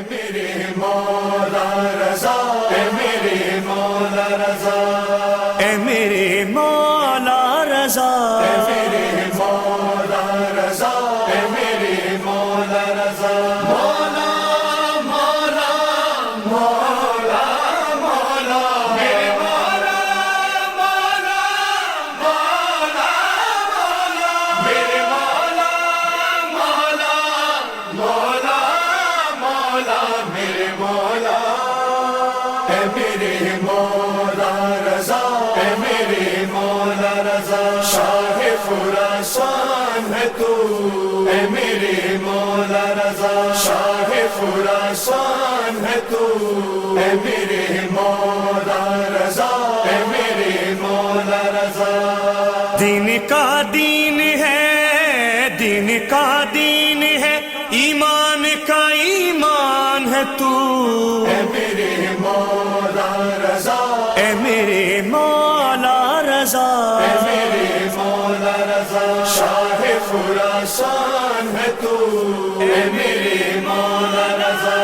میرے مولا رضا، اے میرے مولا رضا، اے میرے مولا رضا، اے میرے مولا رضا، اے میرے مولا رضا، مولا مولا مولا مولا میرے مولا مولا مولا مولا میرے مولا مولا مولا مولا میرے مولا، اے میرے مولا رضا، اے میرے مولا رضا، شاہ خراسان ہے تو، اے میرے مولا رضا، شاہ خراسان ہے تو، اے میرے مولا رضا، اے میرے مولا رضا، دین کا دین ہے، دین کا دین ہے، ایمان کا ایمان ہے تو، اے میرے مولا رضا، اے میرے مولا رضا، اے میرے مولا رضا، شاہ خراسان ہے تو، اے میرے مولا رضا،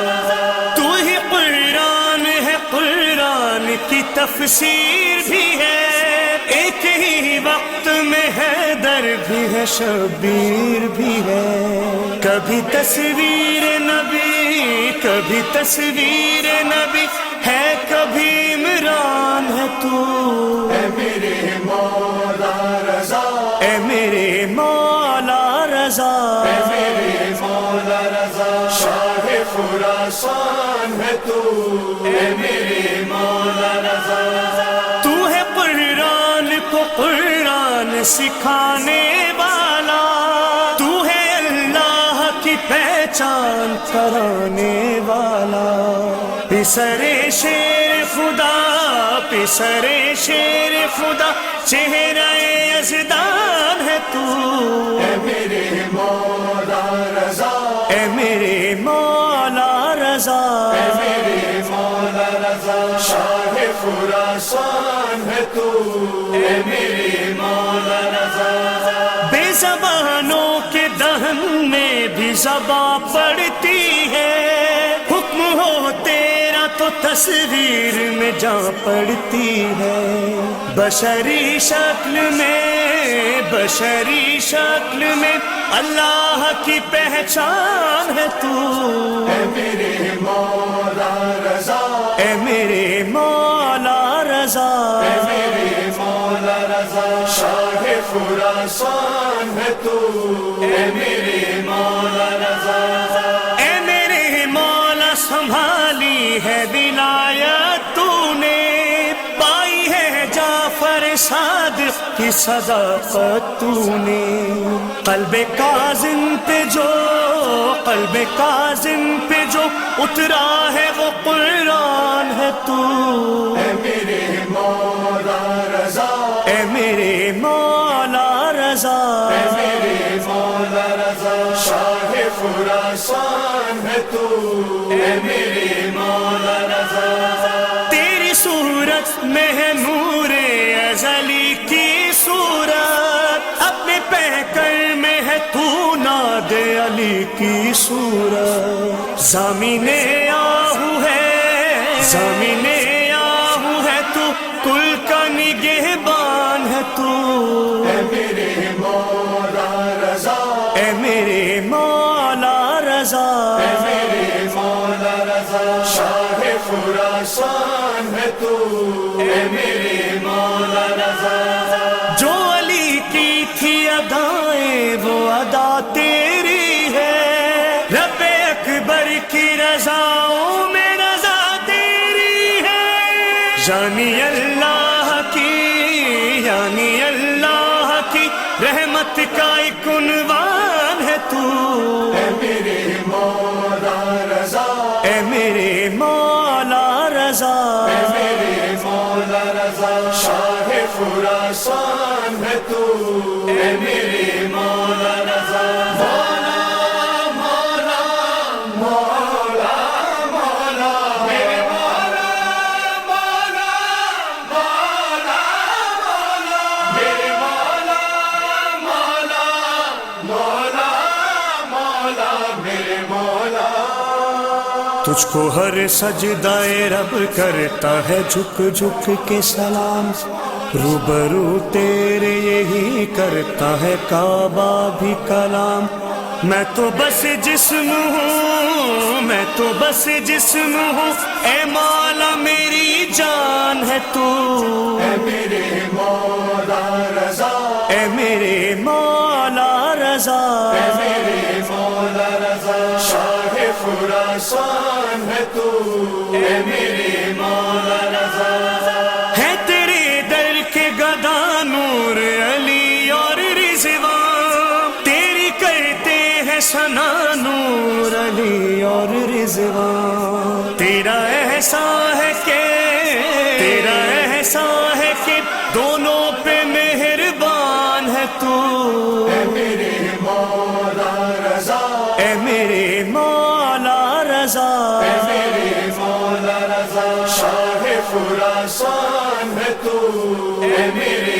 تو ہی قرآن ہے، قرآن کی تفسیر بھی ہے، ایک ہی وقت میں حیدر بھی ہے، شبیر بھی ہے، کبھی تصویر نبی، کبھی تصویر نبی ہے، کبھی عمران ہے تو، اے میرے مولا رضا، اے میرے مولا رضا، اے میرے مولا رضا، شاہ خراسان ہے تو، اے میرے مولا رضا، تو ہے قرآن کو قرآن سکھانے والا، تو ہے اللہ کی پہچان کرانے والا، پسرے شیر خدا، پسرے شیر خدا، چہرہ یزدان ہے تو، اے میرے مولا رضا، اے میرے مولا رضا، اے میرے مولا رضا، شاہ خراسان ہے تو، اے میرے مولا رضا، بے زبانوں کے دہن میں بھی زباں پڑتی ہے، حکم ہو تیرا تو تصویر میں جاں پڑتی ہے، بشری شکل میں، بشری شکل میں اللہ کی پہچان ہے تو، اے میرے مولا رضا، اے میرے مولا رضا، اے میرے مولا رضا، شاہ خراسان ہے تو، اے میرے مولا رضا، اے میرے مولا سنبھالی ہے ولایت تو نے، پائی ہے جعفر صادق کی صداقت تو نے، قلب کاظم پہ جو، قلب کاظم پہ جو اترا ہے وہ قرآن ہے تو، اے میرے مولا رضا، اے میرے مولا رضا، اے میرے مولا رضا، شاہ خراسان ہے تو، اے میرے مولا رضا، تیری صورت میں ہے نور ازلی کی صورت، اپنے پیکر میں ہے تو ناد علی کی صورت، زمین آہو ہے، زمین آہو ہے تو، کل کا نگہبان ہے تو، اے میرے مولا رضا، اے میرے مولا رضا، اے میرے مولا رضا، شاہ خراسان ہے تو، اے میرے مولا رضا، جو علی کی تھی ادائیں وہ ادا تیری ہے، رب اکبر کی رضاؤں میں رضا تیری ہے، یعنی اللہ کی، یعنی اللہ کی رحمت کا ایک عنوان ہے تو، اے میرے مولا رضا، اے میرے مولا رضا، اے میرے مولا رضا، شاہ خراسان ہے تو، اے میرے مولا رضا، مولا مولا مولا مولا میرے مولا مولا مولا مولا میرے مولا مولا مولا مولا میرے مولا، تجھ کو ہر سجدائے رب کرتا ہے جھک جھک کے سلام، روبرو تیرے یہی کرتا ہے کعبہ بھی کلام۔ میں تو بس جسم ہوں، میں تو بس جسم ہوں، اے مولا میری جان ہے تو، اے میرے مولا رضا، اے میرے مولا رضا، اے میرے مولا رضا، شاہ خراسان ہے تو، اے میرے مولا رضا۔ ہے تیرے در کے گدا نور علی اور رضوان، تیری کرتے ہیں ثنا نور علی اور رضوان۔ تیرا احسان ہے کہ، تیرا احسان ہے کہ دونوں پہ مہربان ہے تو، اے میرے مولا رضا، اے میرے مولا رضا، اے میرے مولا رضا، شاہ خراسان ہے تو، اے میرے